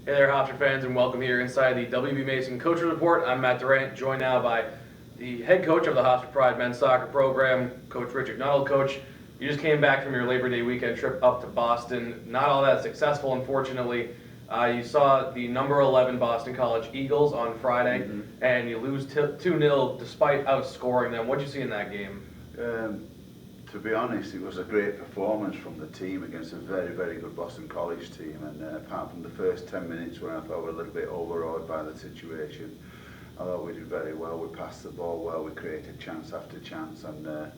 Hey there, Hofstra fans, and welcome here inside the WB Mason Coaches Report. I'm Matt Durant, joined now by the head coach of the Hofstra Pride men's soccer program, Coach Richard Nuttall. Coach, you just came back from your Labor Day weekend trip up to Boston. Not all that successful, unfortunately. You saw the number 11 Boston College Eagles on Friday, and you lose 2-0 despite outscoring them. What did you see in that game? To be honest, it was a great performance from the team against a very, very good Boston College team. And apart from the first 10 minutes where I thought we were a little bit overawed by the situation, I thought we did very well. We passed the ball well, we created chance after chance. And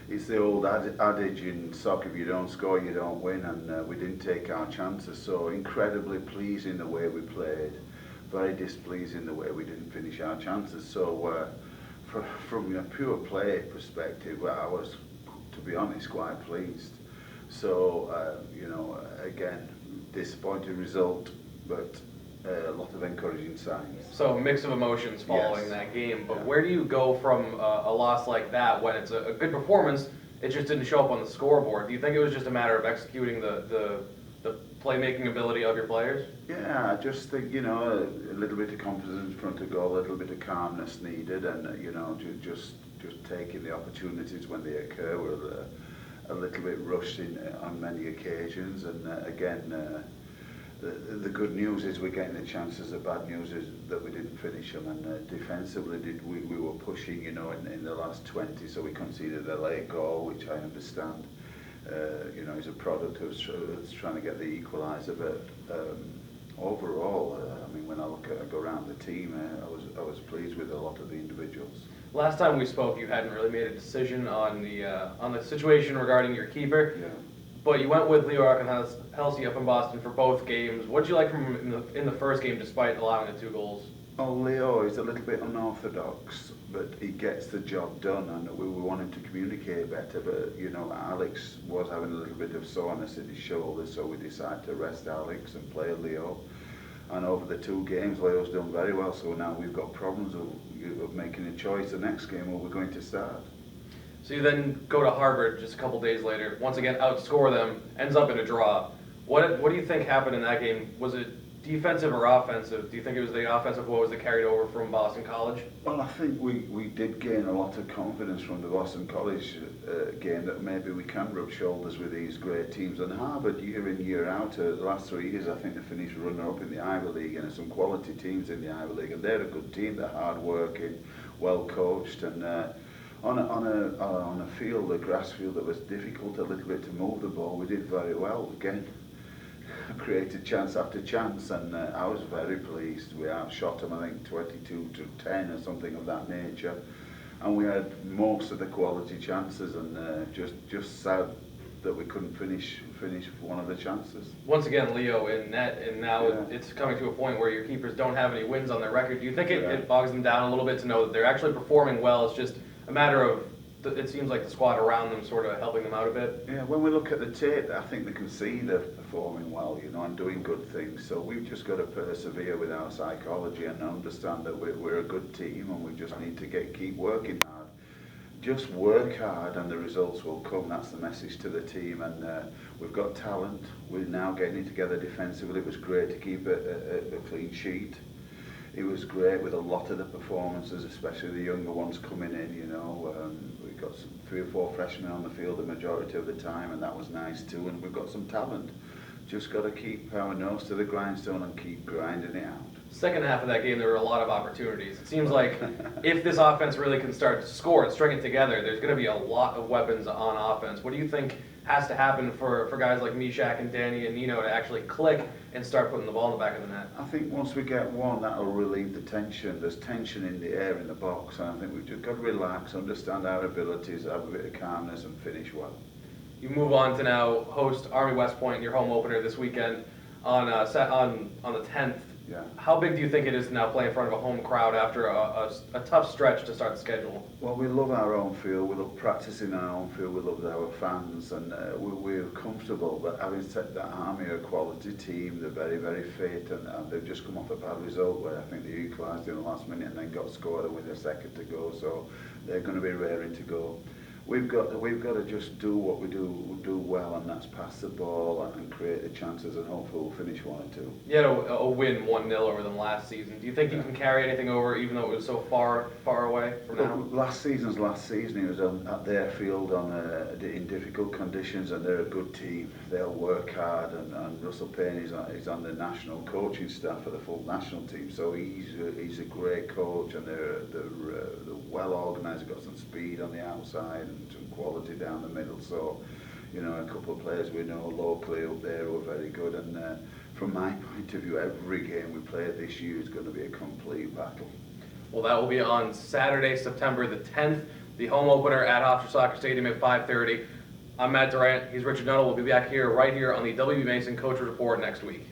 it's the old adage in soccer, if you don't score, you don't win. And we didn't take our chances. So incredibly pleasing the way we played. Very displeasing the way we didn't finish our chances. So from a pure play perspective, I was, to be honest, quite pleased. So, again, disappointing result, but a lot of encouraging signs. So a mix of emotions following that game, but where do you go from a loss like that when it's a good performance, it just didn't show up on the scoreboard? Do you think it was just a matter of executing the playmaking ability of your players? Yeah, I just think, a little bit of confidence in front of goal, a little bit of calmness needed, and, just taking the opportunities when they occur. We're a little bit rushed on many occasions, and again, the good news is we're getting the chances. The bad news is that we didn't finish them, and defensively we were pushing, in the last 20, so we conceded a late goal, which I understand, is a product of trying to get the equaliser, but overall, when I go around the team, I was pleased with a lot of the individuals. Last time we spoke, you hadn't really made a decision on the situation regarding your keeper. Yeah. But you went with Leo Arkenhelsey up in Boston for both games. What did you like from him in the first game, despite allowing the 2 goals? Oh, Leo is a little bit unorthodox, but he gets the job done, and we wanted to communicate better. But Alex was having a little bit of soreness in his shoulder, so we decided to rest Alex and play Leo. And over the 2 games, Leo's done very well. So now we've got problems of making a choice. The next game, where we're going to start. So you then go to Harvard just a couple days later. Once again, outscore them. Ends up in a draw. What do you think happened in that game? Was it defensive or offensive? Do you think it was the offensive woes that carried over from Boston College? Well, I think we did gain a lot of confidence from the Boston College game that maybe we can rub shoulders with these great teams. And Harvard, year in, year out, the last 3 years, I think they finished runner-up in the Ivy League, and there's some quality teams in the Ivy League, and they're a good team. They're hard-working, well-coached, and on a field, a grass field that was difficult a little bit to move the ball, we did very well. Again, created chance after chance, and I was very pleased. We outshot them, I think 22-10 or something of that nature, and we had most of the quality chances, and just sad that we couldn't finish one of the chances. Once again, Leo in net, and now it's coming to a point where your keepers don't have any wins on their record. Do you think it bogs them down a little bit to know that they're actually performing well? It's just a matter of, it seems like the squad around them sort of helping them out a bit. Yeah, when we look at the tape, I think they can see they're performing well, and doing good things. So we've just got to persevere with our psychology and understand that we're a good team, and we just need to keep working hard. Just work hard and the results will come. That's the message to the team, and we've got talent. We're now getting it together defensively. It was great to keep a clean sheet. It was great with a lot of the performances, especially the younger ones coming in, we've got 3 or 4 freshmen on the field the majority of the time, and that was nice too, and we've got some talent. Just got to keep our nose to the grindstone and keep grinding it out. Second half of that game, there were a lot of opportunities. It seems like if this offense really can start to score and string it together, there's going to be a lot of weapons on offense. What do you think has to happen for guys like Mishak and Danny and Nino to actually click and start putting the ball in the back of the net? I think once we get one, that'll relieve the tension. There's tension in the air in the box, and I think we've just got to relax, understand our abilities, have a bit of calmness, and finish well. You move on to now host Army West Point in your home opener this weekend on the 10th. Yeah. How big do you think it is to now play in front of a home crowd after a tough stretch to start the schedule? Well, we love our own field. We love practicing our own field. We love our fans, and we're comfortable. But having said that, Army are a quality team. They're very, very fit, and they've just come off a bad result where I think they equalised in the last minute and then got scored with a second to go. So they're going to be raring to go. we've got to just do what we do well, and that's pass the ball and create the chances, and hopefully we'll finish 1-2. You had a win 1-0 over them last season. Do you think you can carry anything over, even though it was so far away from now? Last season, he was at their field in difficult conditions, and they're a good team. They'll work hard, and Russell Payne is on the national coaching staff for the full national team, so he's a great coach, and they're well organised. Got some speed on the outside and some quality down the middle. So, you know, a couple of players we know locally up there who are very good, and from my point of view, every game we play this year is going to be a complete battle. Well, that will be on Saturday, September the 10th, the home opener at Hofstra Soccer Stadium at 5:30. I'm Matt Durant. He's Richard Nuttall. We'll be back here, right here on the WB Mason Coach Report next week.